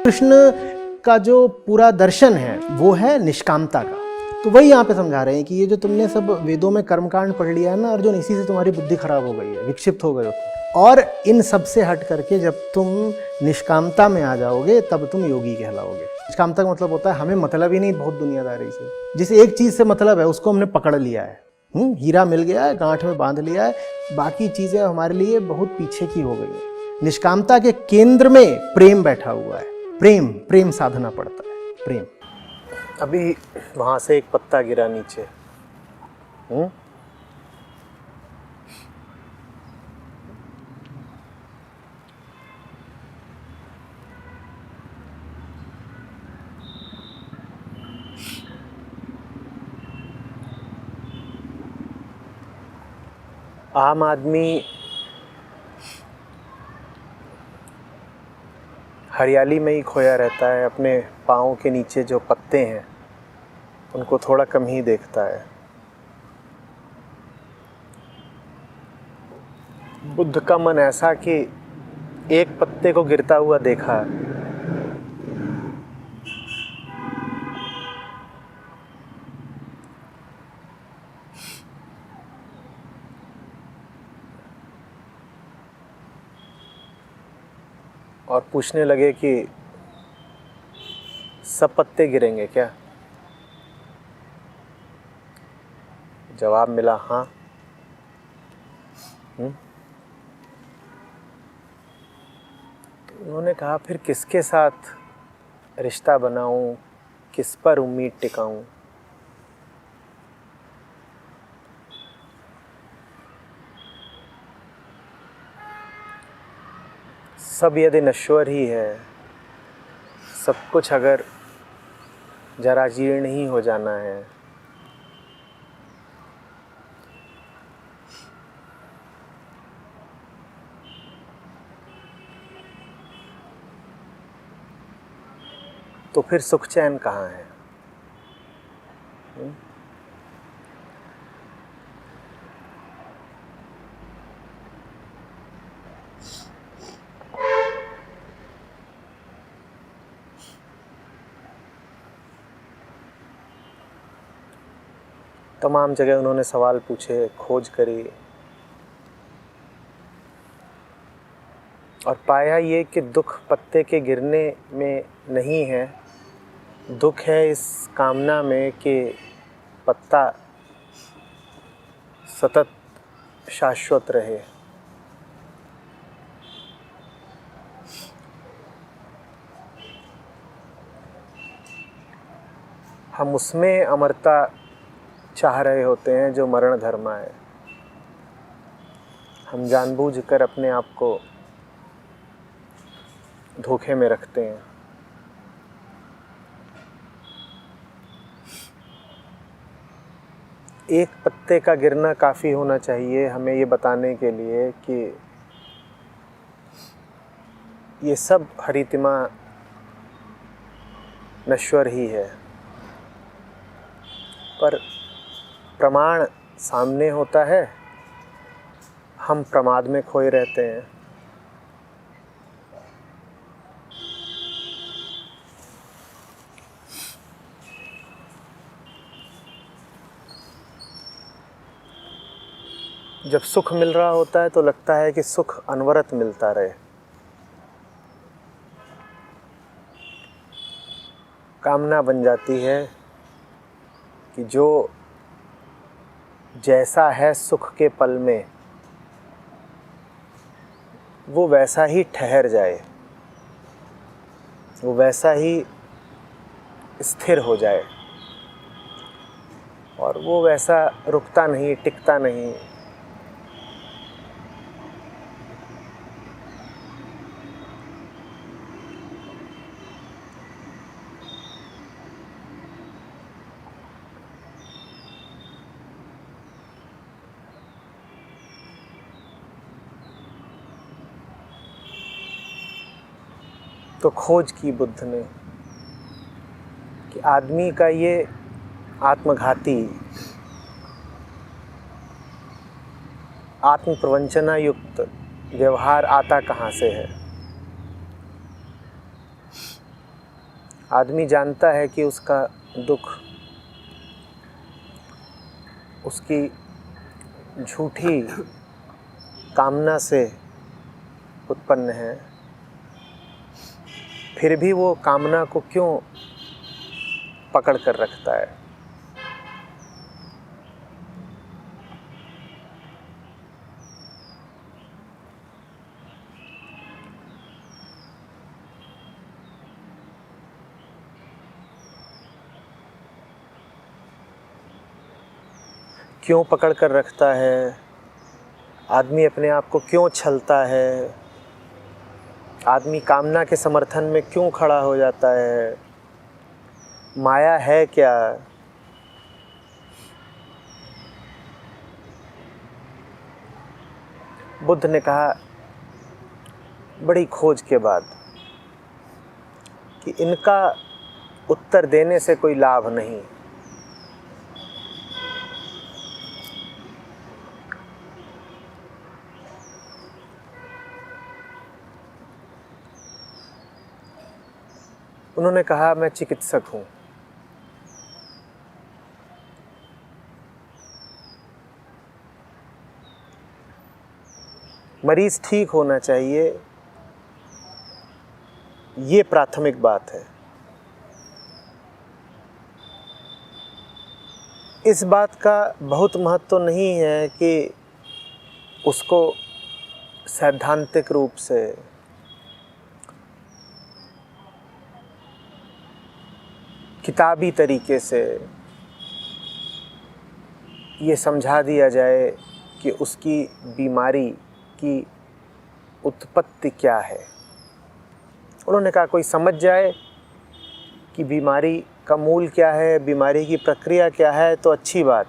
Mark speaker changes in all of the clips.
Speaker 1: कृष्ण का जो पूरा दर्शन है वो है निष्कामता का। तो वही यहाँ पे समझा रहे हैं कि ये जो तुमने सब वेदों में कर्मकांड पढ़ लिया है ना अर्जुन, इसी से तुम्हारी बुद्धि खराब हो गई है, विक्षिप्त हो गए हो तुम। और इन सब से हट करके जब तुम निष्कामता में आ जाओगे तब तुम योगी कहलाओगे। निष्कामता का मतलब होता है हमें मतलब ही नहीं बहुत दुनियादारी से, जिस एक चीज से मतलब है उसको हमने पकड़ लिया है। हीरा मिल गया है, गांठ में बांध लिया है, बाकी चीजें हमारे लिए बहुत पीछे की हो गई है। निष्कामता के केंद्र में प्रेम बैठा हुआ है। प्रेम साधना पड़ता है, प्रेम। अभी वहां से एक पत्ता गिरा नीचे, आम आदमी हरियाली में ही खोया रहता है, अपने पाँव के नीचे जो पत्ते हैं उनको थोड़ा कम ही देखता है। बुद्ध का मन ऐसा कि एक पत्ते को गिरता हुआ देखा, और पूछने लगे कि सब पत्ते गिरेंगे क्या? जवाब मिला हाँ। तो उन्होंने कहा फिर किसके साथ रिश्ता बनाऊं, किस पर उम्मीद टिकाऊं? सब यदि नश्वर ही है, सब कुछ अगर जरा जीर्ण ही हो जाना है, तो फिर सुख चैन कहाँ है? तमाम जगह उन्होंने सवाल पूछे, खोज करी, और पाया ये कि दुख पत्ते के गिरने में नहीं है, दुख है इस कामना में कि पत्ता सतत शाश्वत रहे। हम उसमें अमरता चाह रहे होते हैं जो मरण धर्म है। हम जानबूझकर अपने आप को धोखे में रखते हैं। एक पत्ते का गिरना काफ़ी होना चाहिए हमें ये बताने के लिए कि ये सब हरितिमा नश्वर ही है, पर प्रमाण सामने होता है, हम प्रमाद में खोए रहते हैं। जब सुख मिल रहा होता है तो लगता है कि सुख अनवरत मिलता रहे। कामना बन जाती है कि जो जैसा है सुख के पल में वो वैसा ही ठहर जाए, वो वैसा ही स्थिर हो जाए, और वो वैसा रुकता नहीं, टिकता नहीं। तो खोज की बुद्ध ने कि आदमी का ये आत्मघाती, आत्म प्रवंचना युक्त व्यवहार आता कहाँ से है? आदमी जानता है कि उसका दुख उसकी झूठी कामना से उत्पन्न है, फिर भी वो कामना को क्यों पकड़ कर रखता है? क्यों पकड़ कर रखता है? आदमी अपने आप को क्यों छलता है? आदमी कामना के समर्थन में क्यों खड़ा हो जाता है? माया है क्या? बुद्ध ने कहा बड़ी खोज के बाद कि इनका उत्तर देने से कोई लाभ नहीं। उन्होंने कहा मैं चिकित्सक हूँ। मरीज ठीक होना चाहिए, ये प्राथमिक बात है। इस बात का बहुत महत्व नहीं है कि उसको सैद्धांतिक रूप से किताबी तरीके से ये समझा दिया जाए कि उसकी बीमारी की उत्पत्ति क्या है। उन्होंने कहा कोई समझ जाए कि बीमारी का मूल क्या है, बीमारी की प्रक्रिया क्या है तो अच्छी बात,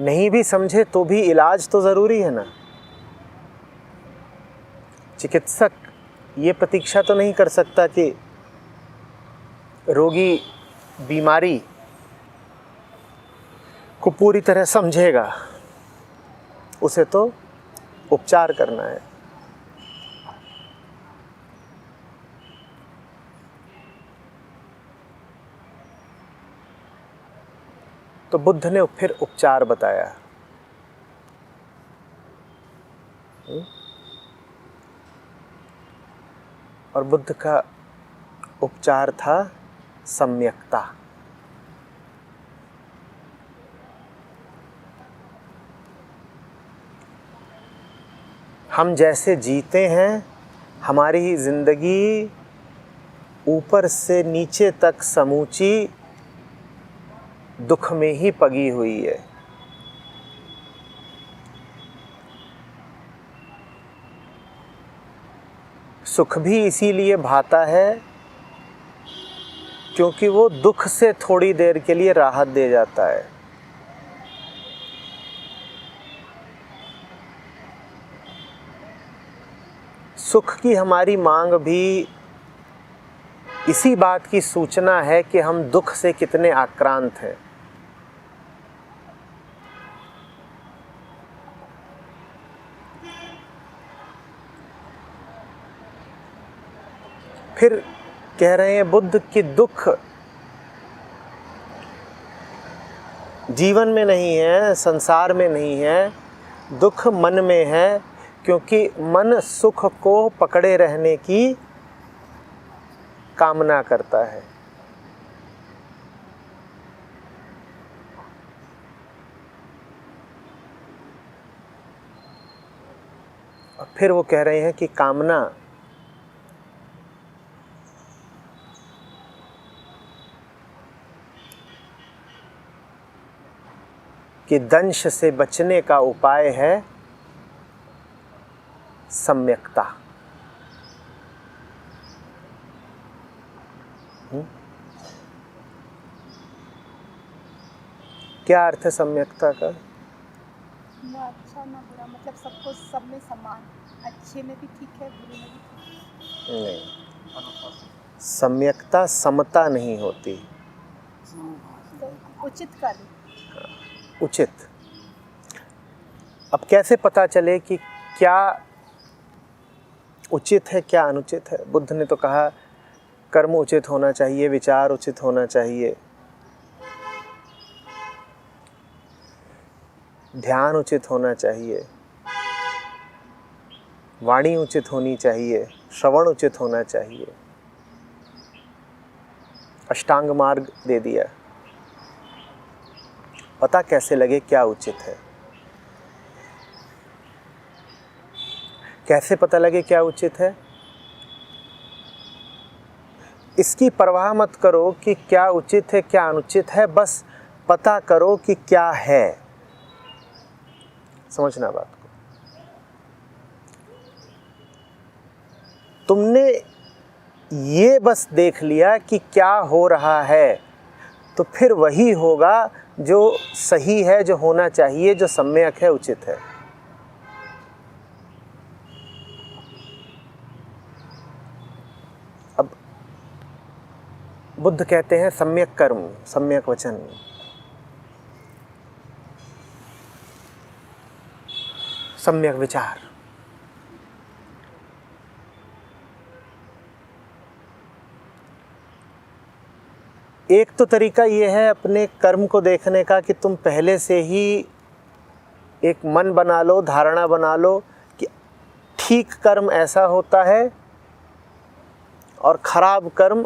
Speaker 1: नहीं भी समझे तो भी इलाज तो ज़रूरी है ना। चिकित्सक ये प्रतीक्षा तो नहीं कर सकता कि रोगी बीमारी को पूरी तरह समझेगा, उसे तो उपचार करना है। तो बुद्ध ने फिर उपचार बताया। और बुद्ध का उपचार था सम्यक्ता। हम जैसे जीते हैं, हमारी जिंदगी ऊपर से नीचे तक समूची दुख में ही पगी हुई है। सुख भी इसीलिए भाता है क्योंकि वो दुख से थोड़ी देर के लिए राहत दे जाता है। सुख की हमारी मांग भी इसी बात की सूचना है कि हम दुख से कितने आक्रांत हैं। फिर कह रहे हैं बुद्ध कि दुख जीवन में नहीं है, संसार में नहीं है, दुख मन में है, क्योंकि मन सुख को पकड़े रहने की कामना करता है। और फिर वो कह रहे हैं कि कामना कि दंश से बचने का उपाय है सम्यक्ता। क्या अर्थ है सम्यक्ता का?
Speaker 2: ना अच्छा ना बुरा, मतलब सबको सब में समान, अच्छे में भी ठीक है, बुरे में भी ठीक है।
Speaker 1: नहीं, सम्यक्ता समता नहीं होती।
Speaker 2: तो उचित कर,
Speaker 1: उचित। अब कैसे पता चले कि क्या उचित है क्या अनुचित है? बुद्ध ने तो कहा कर्म उचित होना चाहिए, विचार उचित होना चाहिए, ध्यान उचित होना चाहिए, वाणी उचित होनी चाहिए, श्रवण उचित होना चाहिए। अष्टांग मार्ग दे दिया। पता कैसे लगे क्या उचित है? कैसे पता लगे क्या उचित है? इसकी परवाह मत करो कि क्या उचित है क्या अनुचित है, बस पता करो कि क्या है। समझना बात को। तुमने ये बस देख लिया कि क्या हो रहा है, तो फिर वही होगा जो सही है, जो होना चाहिए, जो सम्यक है, उचित है। अब बुद्ध कहते हैं सम्यक कर्म, सम्यक वचन। सम्यक विचार। एक तो तरीका ये है अपने कर्म को देखने का कि तुम पहले से ही एक मन बना लो, धारणा बना लो कि ठीक कर्म ऐसा होता है और खराब कर्म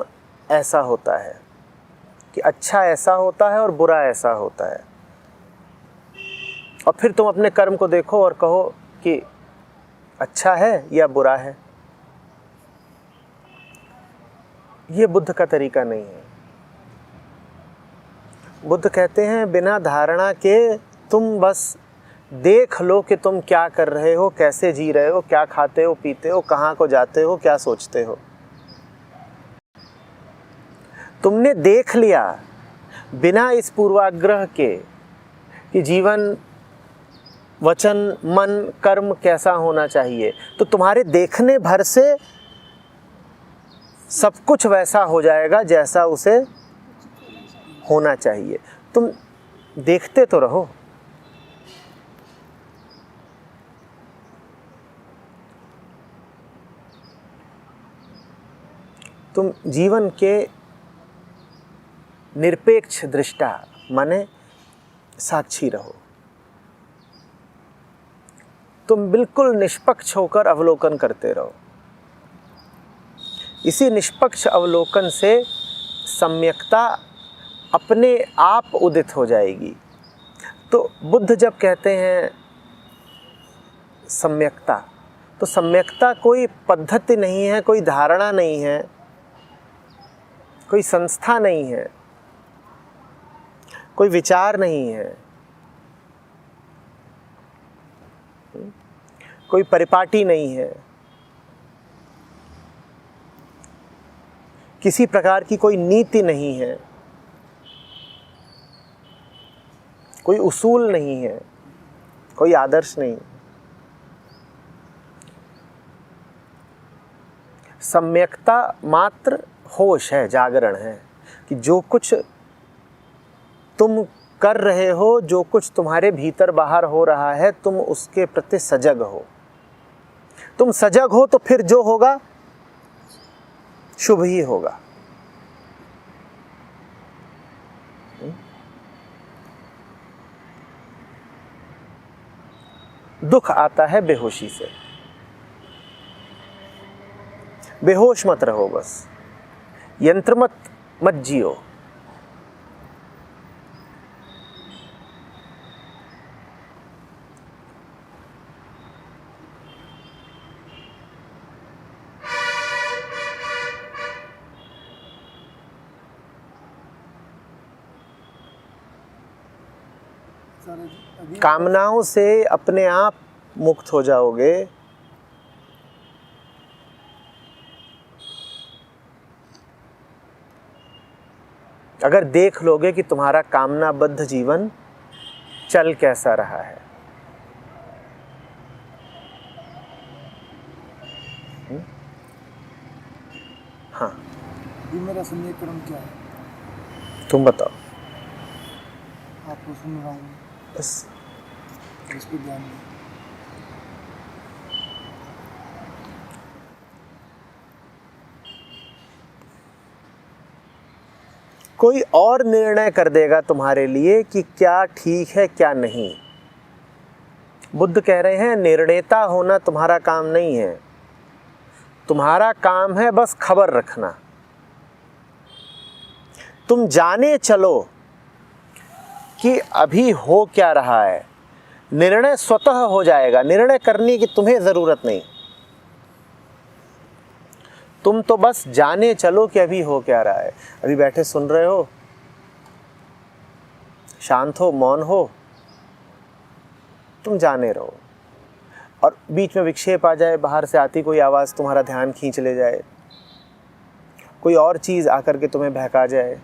Speaker 1: ऐसा होता है, कि अच्छा ऐसा होता है और बुरा ऐसा होता है। और फिर तुम अपने कर्म को देखो और कहो कि अच्छा है या बुरा है। ये बुद्ध का तरीका नहीं है। बुद्ध कहते हैं बिना धारणा के तुम बस देख लो कि तुम क्या कर रहे हो, कैसे जी रहे हो, क्या खाते हो, पीते हो, कहाँ को जाते हो, क्या सोचते हो। तुमने देख लिया बिना इस पूर्वाग्रह के कि जीवन, वचन, मन, कर्म कैसा होना चाहिए, तो तुम्हारे देखने भर से सब कुछ वैसा हो जाएगा जैसा उसे होना चाहिए। तुम देखते तो रहो। तुम जीवन के निरपेक्ष दृष्टा माने साक्षी रहो। तुम बिल्कुल निष्पक्ष होकर अवलोकन करते रहो। इसी निष्पक्ष अवलोकन से सम्यकता अपने आप उदित हो जाएगी। तो बुद्ध जब कहते हैं सम्यकता, तो सम्यकता कोई पद्धति नहीं है, कोई धारणा नहीं है, कोई संस्था नहीं है, कोई विचार नहीं है, कोई परिपाटी नहीं है, किसी प्रकार की कोई नीति नहीं है, कोई उसूल नहीं है, कोई आदर्श नहीं। सम्यकता मात्र होश है, जागरण है कि जो कुछ तुम कर रहे हो, जो कुछ तुम्हारे भीतर बाहर हो रहा है, तुम उसके प्रति सजग हो। तुम सजग हो तो फिर जो होगा शुभ ही होगा। दुख आता है बेहोशी से। बेहोश मत रहो, बस यंत्र मत जियो। कामनाओं से अपने आप मुक्त हो जाओगे। अगर देख लोगे कि तुम्हारा कामनाबद्ध जीवन चल कैसा रहा है। हाँ,
Speaker 3: ये मेरा सम्यक कर्म क्या है?
Speaker 1: तुम बताओ।
Speaker 3: आपको सुन रहा हूँ,
Speaker 1: बस
Speaker 3: इस पर ध्यान दें।
Speaker 1: कोई और निर्णय कर देगा तुम्हारे लिए कि क्या ठीक है क्या नहीं। बुद्ध कह रहे हैं निर्णेता होना तुम्हारा काम नहीं है, तुम्हारा काम है बस खबर रखना। तुम जाने चलो कि अभी हो क्या रहा है, निर्णय स्वतः हो जाएगा, निर्णय करने की तुम्हें ज़रूरत नहीं। तुम तो बस जाने चलो कि अभी हो क्या रहा है। अभी बैठे सुन रहे हो, शांत हो, मौन हो, तुम जाने रहो। और बीच में विक्षेप आ जाए, बाहर से आती कोई आवाज़ तुम्हारा ध्यान खींच ले जाए, कोई और चीज़ आकर के तुम्हें बहका जाए,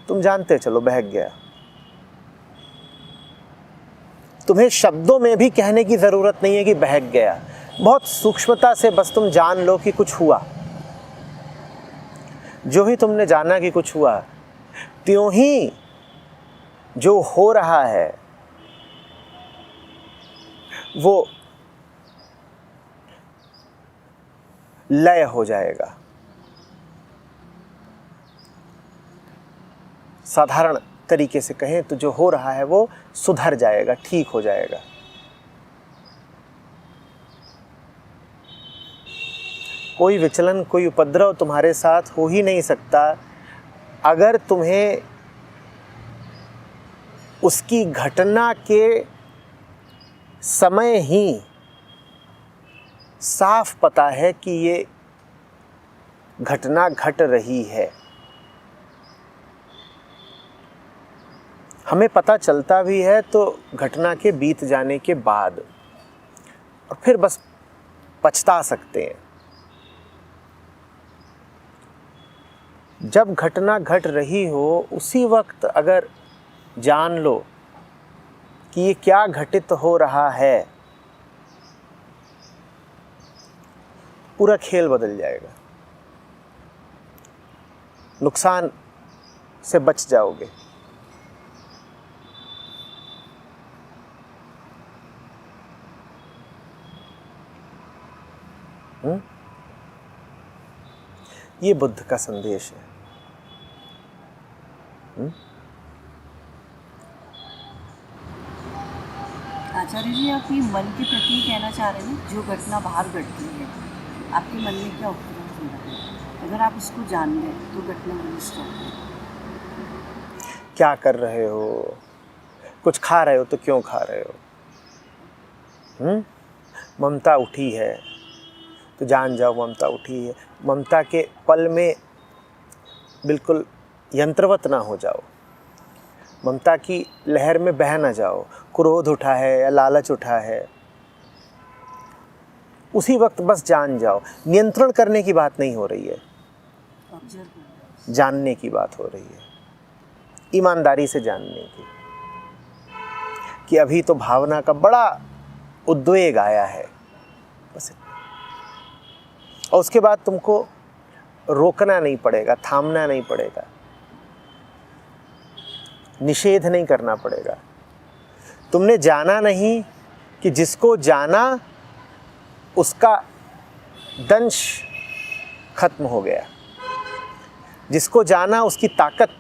Speaker 1: तुम जानते चलो बहक गया। तुम्हें शब्दों में भी कहने की ज़रूरत नहीं है कि बहक गया। बहुत सूक्ष्मता से बस तुम जान लो कि कुछ हुआ। जो ही तुमने जाना कि कुछ हुआ, त्यों ही जो हो रहा है वो लय हो जाएगा। साधारण तरीके से कहें तो जो हो रहा है वो सुधर जाएगा, ठीक हो जाएगा। कोई विचलन, कोई उपद्रव तुम्हारे साथ हो ही नहीं सकता अगर तुम्हें उसकी घटना के समय ही साफ पता है कि ये घटना घट रही है। हमें पता चलता भी है तो घटना के बीत जाने के बाद, और फिर बस पछता सकते हैं। जब घटना घट रही हो उसी वक्त अगर जान लो कि ये क्या घटित हो रहा है, पूरा खेल बदल जाएगा। नुकसान से बच जाओगे। ये बुद्ध का संदेश है।
Speaker 4: आचार्य जी, आप ये मन के प्रति कहना चाह रहे हैं, जो घटना बाहर घटती है आपके मन में क्या उपक्रम हो रहा है, अगर आप उसको जान लें तो घटना वहीं स्टॉप है।
Speaker 1: क्या कर रहे हो, कुछ खा रहे हो तो क्यों खा रहे हो? ममता उठी है तो जान जाओ ममता उठी है। ममता के पल में बिल्कुल यंत्रवत ना हो जाओ, ममता की लहर में बह ना जाओ। क्रोध उठा है या लालच उठा है, उसी वक्त बस जान जाओ। नियंत्रण करने की बात नहीं हो रही है, जानने की बात हो रही है, ईमानदारी से जानने की कि अभी तो भावना का बड़ा उद्वेग आया है बस। और उसके बाद तुमको रोकना नहीं पड़ेगा, थामना नहीं पड़ेगा, निषेध नहीं करना पड़ेगा। तुमने जाना नहीं कि जिसको जाना उसका दंश खत्म हो गया, जिसको जाना उसकी ताकत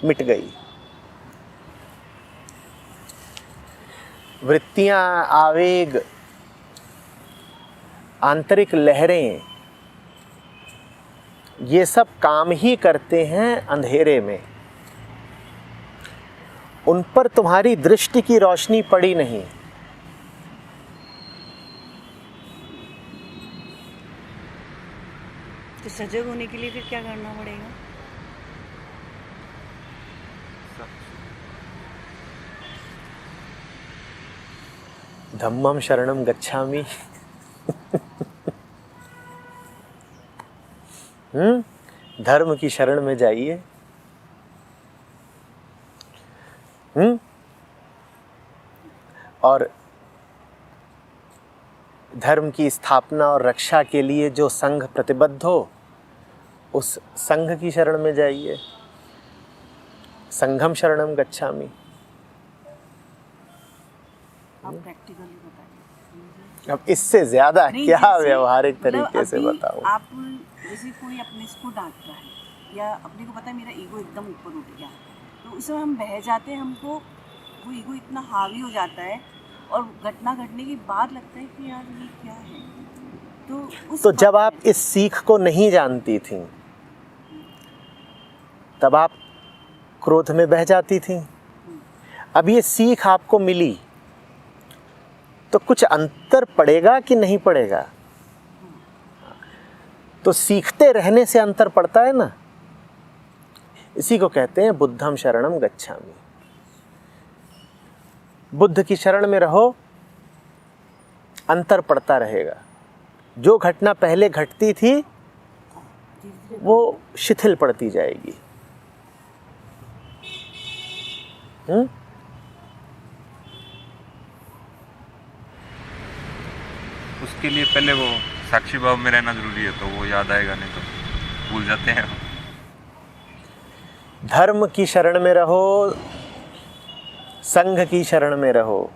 Speaker 1: मिट गई। वृत्तियां, आवेग, आंतरिक लहरें, ये सब काम ही करते हैं अंधेरे में। उन पर तुम्हारी दृष्टि की रोशनी पड़ी नहीं।
Speaker 4: तो सजग होने के लिए फिर क्या करना पड़ेगा?
Speaker 1: धम्मम शरणम गच्छामि। धर्म की शरण में जाइए। और धर्म की स्थापना और रक्षा के लिए जो संघ प्रतिबद्ध हो, उस संघ की शरण में जाइए। संघम शरणम गच्छामि।
Speaker 4: आप प्रैक्टिकली बताइए।
Speaker 1: अब इससे ज्यादा क्या
Speaker 4: जैसे
Speaker 1: व्यवहारिक
Speaker 4: मतलब
Speaker 1: तरीके से
Speaker 4: अभी
Speaker 1: बताऊं?
Speaker 4: आप जैसे कोई अपने इसको डांटता है या अपने को पता है मेरा ईगो एकदम ऊपर उठ गया, तो उस समय हम बह जाते हैं, हमको वो ईगो इतना हावी हो जाता है और घटना घटने के बाद लगता है कि यार ये क्या है।
Speaker 1: तो जब आप इस सीख को नहीं जानती थी तब आप क्रोध में बह जाती थी। अब ये सीख आपको मिली तो कुछ अंतर पड़ेगा कि नहीं पड़ेगा? तो सीखते रहने से अंतर पड़ता है ना। इसी को कहते हैं बुद्धम शरणम गच्छामि। बुद्ध की शरण में रहो, अंतर पड़ता रहेगा। जो घटना पहले घटती थी वो शिथिल पड़ती जाएगी।
Speaker 5: उसके लिए पहले वो साक्षी भाव में रहना जरूरी है, तो वो याद आएगा, नहीं तो भूल जाते हैं।
Speaker 1: धर्म की शरण में रहो, संघ की शरण में रहो।